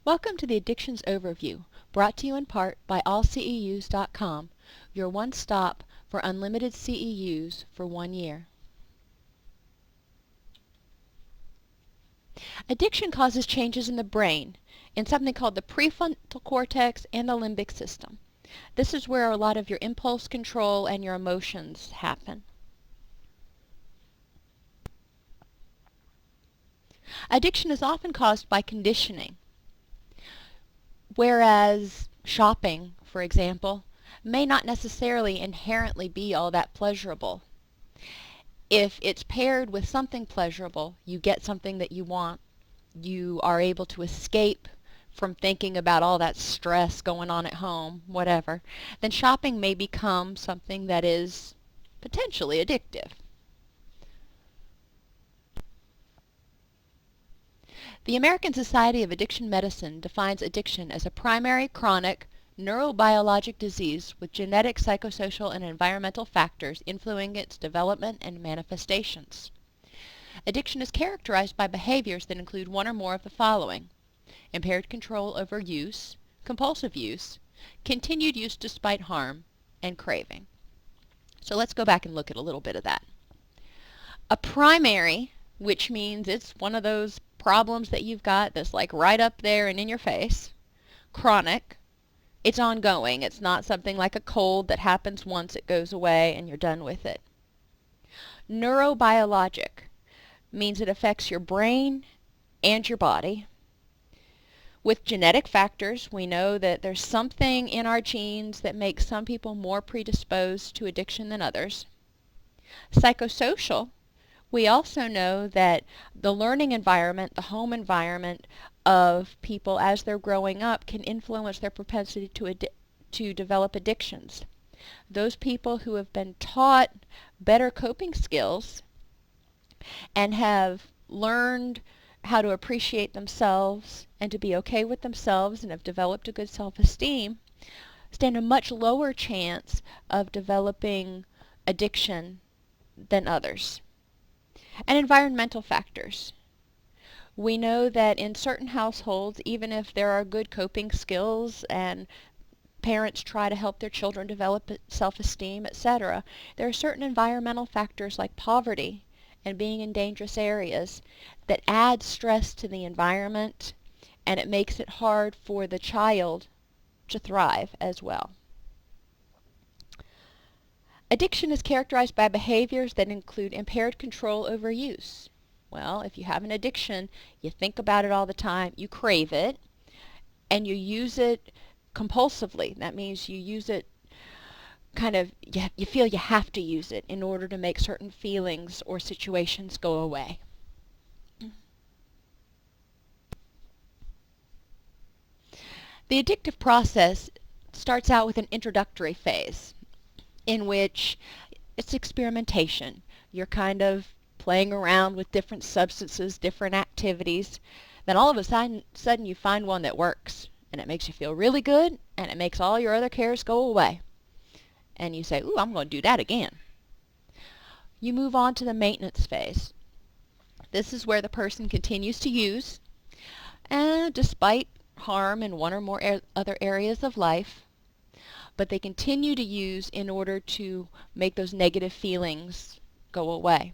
Welcome to the Addictions Overview, brought to you in part by allceus.com, your one-stop for unlimited CEUs for 1 year. Addiction causes changes in the brain, in something called the prefrontal cortex and the limbic system. This is where a lot of your impulse control and your emotions happen. Addiction is often caused by conditioning, whereas shopping, for example, may not necessarily inherently be all that pleasurable. If it's paired with something pleasurable, you get something that you want, you are able to escape from thinking about all that stress going on at home, whatever, then shopping may become something that is potentially addictive. The American Society of Addiction Medicine defines addiction as a primary chronic neurobiologic disease with genetic, psychosocial, and environmental factors influencing its development and manifestations. Addiction is characterized by behaviors that include one or more of the following: impaired control over use, compulsive use, continued use despite harm, and craving. So let's go back and look at a little bit of that. A primary, which means it's one of those problems that you've got that's like right up there and in your face. Chronic, it's ongoing. It's not something like a cold that happens once, it goes away, and you're done with it. Neurobiologic means it affects your brain and your body. With genetic factors, we know that there's something in our genes that makes some people more predisposed to addiction than others. Psychosocial, we also know that the learning environment, the home environment of people as they're growing up can influence their propensity to develop addictions. Those people who have been taught better coping skills and have learned how to appreciate themselves and to be okay with themselves and have developed a good self-esteem stand a much lower chance of developing addiction than others. And environmental factors. We know that in certain households, even if there are good coping skills and parents try to help their children develop self-esteem, etc., there are certain environmental factors like poverty and being in dangerous areas that add stress to the environment, and it makes it hard for the child to thrive as well. Addiction is characterized by behaviors that include impaired control over use. Well, if you have an addiction, you think about it all the time, you crave it, and you use it compulsively. That means you use it you feel you have to use it in order to make certain feelings or situations go away. The addictive process starts out with an introductory phase, in which it's experimentation. You're kind of playing around with different substances, different activities. Then all of a sudden you find one that works, and it makes you feel really good, and it makes all your other cares go away. And you say, ooh, I'm going to do that again. You move on to the maintenance phase. This is where the person continues to use, and despite harm in one or more other areas of life, but they continue to use in order to make those negative feelings go away.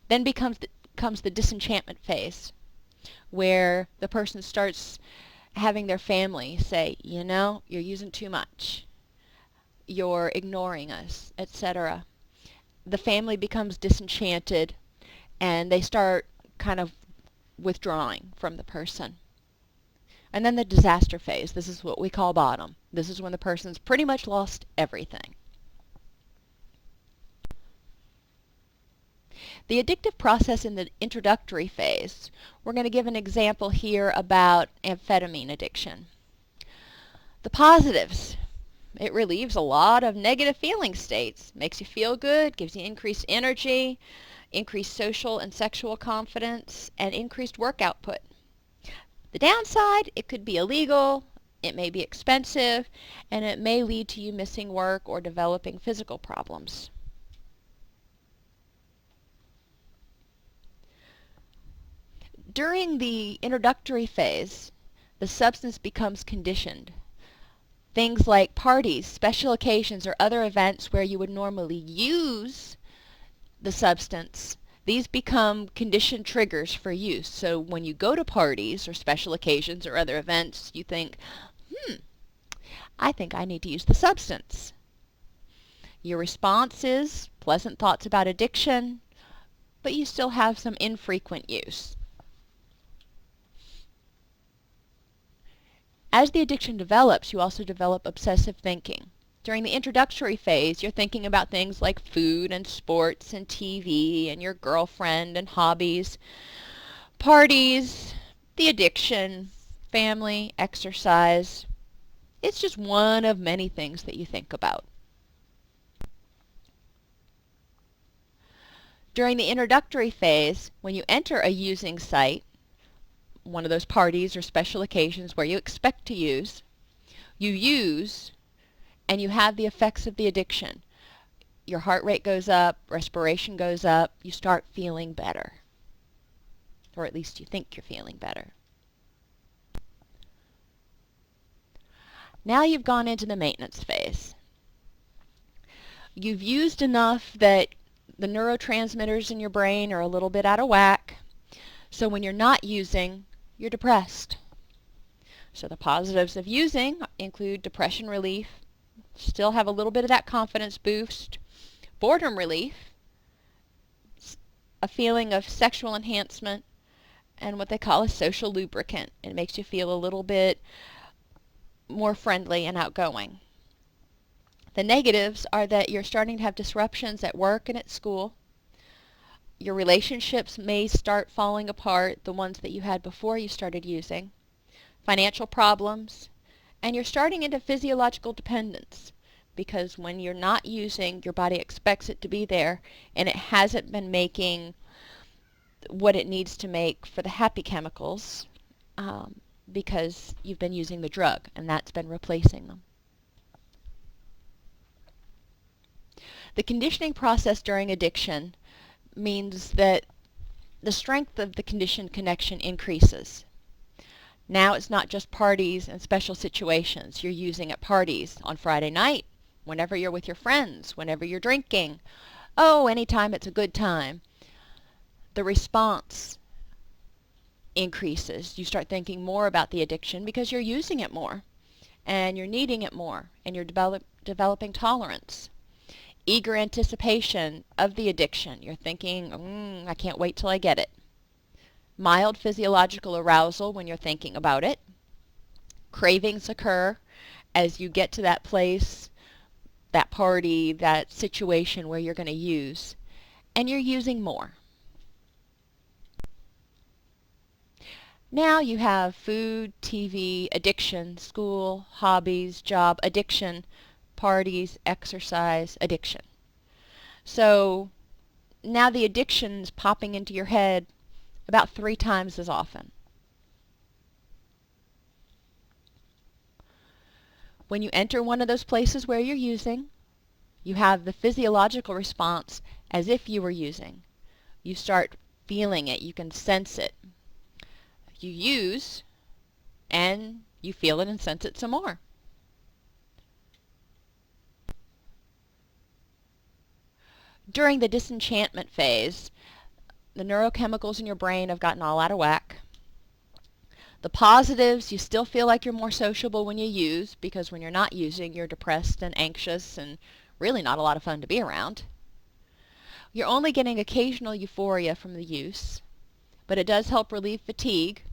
Then comes the disenchantment phase, where the person starts having their family say, you know, you're using too much, you're ignoring us, etc. The family becomes disenchanted, and they start kind of withdrawing from the person. And then the disaster phase. This is what we call bottom. This is when the person's pretty much lost everything. The addictive process in the introductory phase. We're going to give an example here about amphetamine addiction. The positives. It relieves a lot of negative feeling states. Makes you feel good, gives you increased energy, increased social and sexual confidence, and increased work output. The downside, it could be illegal, it may be expensive, and it may lead to you missing work or developing physical problems. During the introductory phase, the substance becomes conditioned. Things like parties, special occasions, or other events where you would normally use the substance, these become conditioned triggers for use. So when you go to parties or special occasions or other events, you think, I think I need to use the substance. Your response is pleasant thoughts about addiction, but you still have some infrequent use. As the addiction develops, you also develop obsessive thinking. During the introductory phase, you're thinking about things like food and sports and TV and your girlfriend and hobbies, parties, the addiction, family, exercise. It's just one of many things that you think about. During the introductory phase, when you enter a using site, one of those parties or special occasions where you expect to use, you use and you have the effects of the addiction. Your heart rate goes up, respiration goes up, you start feeling better. Or at least you think you're feeling better. Now you've gone into the maintenance phase. You've used enough that the neurotransmitters in your brain are a little bit out of whack. So when you're not using, you're depressed. So the positives of using include depression relief, still have a little bit of that confidence boost, boredom relief, a feeling of sexual enhancement, and what they call a social lubricant. It makes you feel a little bit more friendly and outgoing. The negatives are that you're starting to have disruptions at work and at school. Your relationships may start falling apart, the ones that you had before you started using. Financial problems, and you're starting into physiological dependence, because when you're not using, your body expects it to be there, and it hasn't been making what it needs to make for the happy chemicals because you've been using the drug, and that's been replacing them. The conditioning process during addiction means that the strength of the conditioned connection increases. Now it's not just parties and special situations. You're using at parties on Friday night, whenever you're with your friends, whenever you're drinking. Oh, anytime it's a good time. The response increases. You start thinking more about the addiction because you're using it more, and you're needing it more, and you're developing tolerance. Eager anticipation of the addiction. You're thinking, I can't wait till I get it. Mild physiological arousal when you're thinking about it. Cravings occur as you get to that place, that party, that situation where you're going to use, and you're using more. Now you have food, TV, addiction, school, hobbies, job, addiction, parties, exercise, addiction. So now the addiction's popping into your head about 3 times as often. When you enter one of those places where you're using, you have the physiological response as if you were using. You start feeling it. You can sense it. You use, and you feel it and sense it some more. During the disenchantment phase, the neurochemicals in your brain have gotten all out of whack. The positives, you still feel like you're more sociable when you use, because when you're not using, you're depressed and anxious and really not a lot of fun to be around. You're only getting occasional euphoria from the use, but it does help relieve fatigue.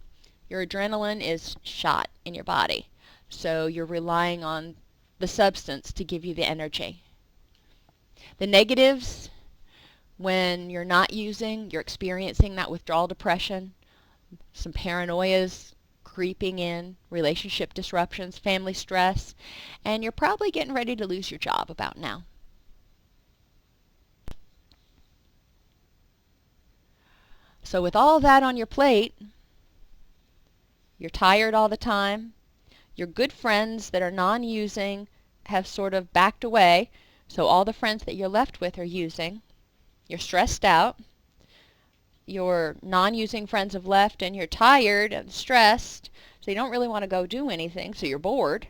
Your adrenaline is shot in your body, so you're relying on the substance to give you the energy. The negatives, when you're not using, you're experiencing that withdrawal depression, some paranoias creeping in, relationship disruptions, family stress, and you're probably getting ready to lose your job about now. So with all that on your plate, you're tired all the time, your good friends that are non-using have sort of backed away, so all the friends that you're left with are using, you're stressed out, your non-using friends have left and you're tired and stressed, so you don't really want to go do anything, so you're bored.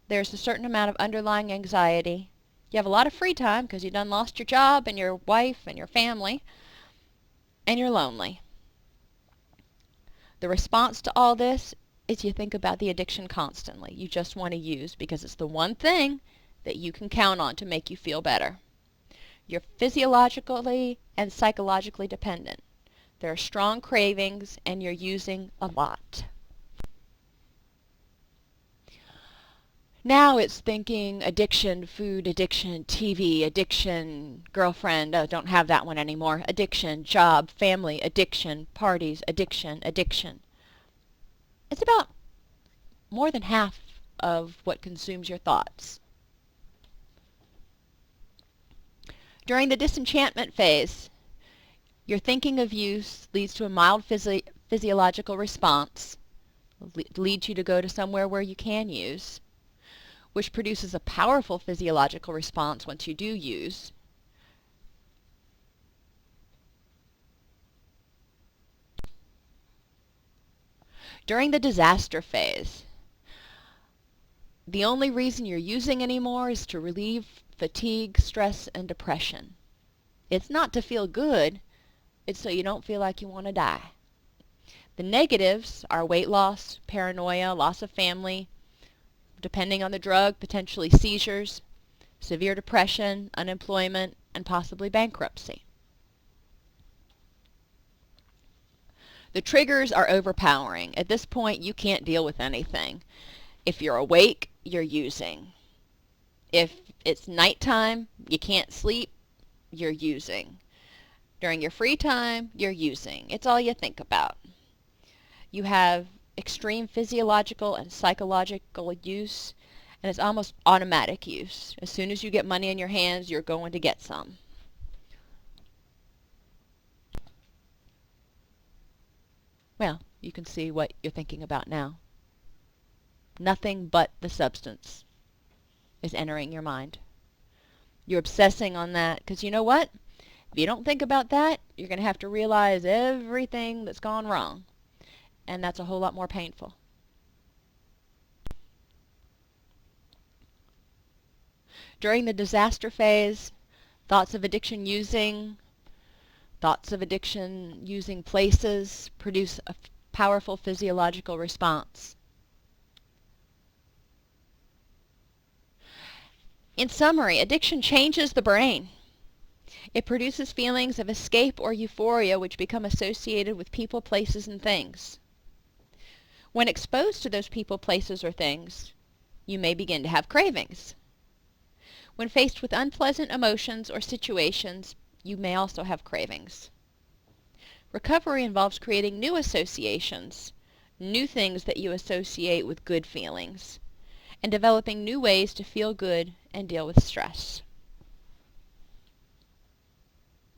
There's a certain amount of underlying anxiety. You have a lot of free time because you done lost your job and your wife and your family, and you're lonely. The response to all this is you think about the addiction constantly. You just want to use because it's the one thing that you can count on to make you feel better. You're physiologically and psychologically dependent. There are strong cravings and you're using a lot. Now it's thinking addiction, food addiction, TV addiction, girlfriend, don't have that one anymore, addiction, job, family addiction, parties addiction, addiction. It's about more than half of what consumes your thoughts. During the disenchantment phase, your thinking of use leads to a mild physiological response, leads you to go to somewhere where you can use, which produces a powerful physiological response once you do use. During the disaster phase, the only reason you're using anymore is to relieve fatigue, stress, and depression. It's not to feel good, it's so you don't feel like you want to die. The negatives are weight loss, paranoia, loss of family, depending on the drug, potentially seizures, severe depression, unemployment, and possibly bankruptcy. The triggers are overpowering. At this point, you can't deal with anything. If you're awake, you're using. If it's nighttime, you can't sleep, you're using. During your free time, you're using. It's all you think about. You have extreme physiological and psychological use, and it's almost automatic use. As soon as you get money in your hands, you're going to get some. Well, you can see what you're thinking about now. Nothing but the substance is entering your mind. You're obsessing on that because you know what? If you don't think about that, you're going to have to realize everything that's gone wrong. And that's a whole lot more painful. During the disaster phase, thoughts of addiction using places produce a powerful physiological response. In summary, addiction changes the brain. It produces feelings of escape or euphoria which become associated with people, places, and things. When exposed to those people, places, or things, you may begin to have cravings. When faced with unpleasant emotions or situations, you may also have cravings. Recovery involves creating new associations, new things that you associate with good feelings, and developing new ways to feel good and deal with stress.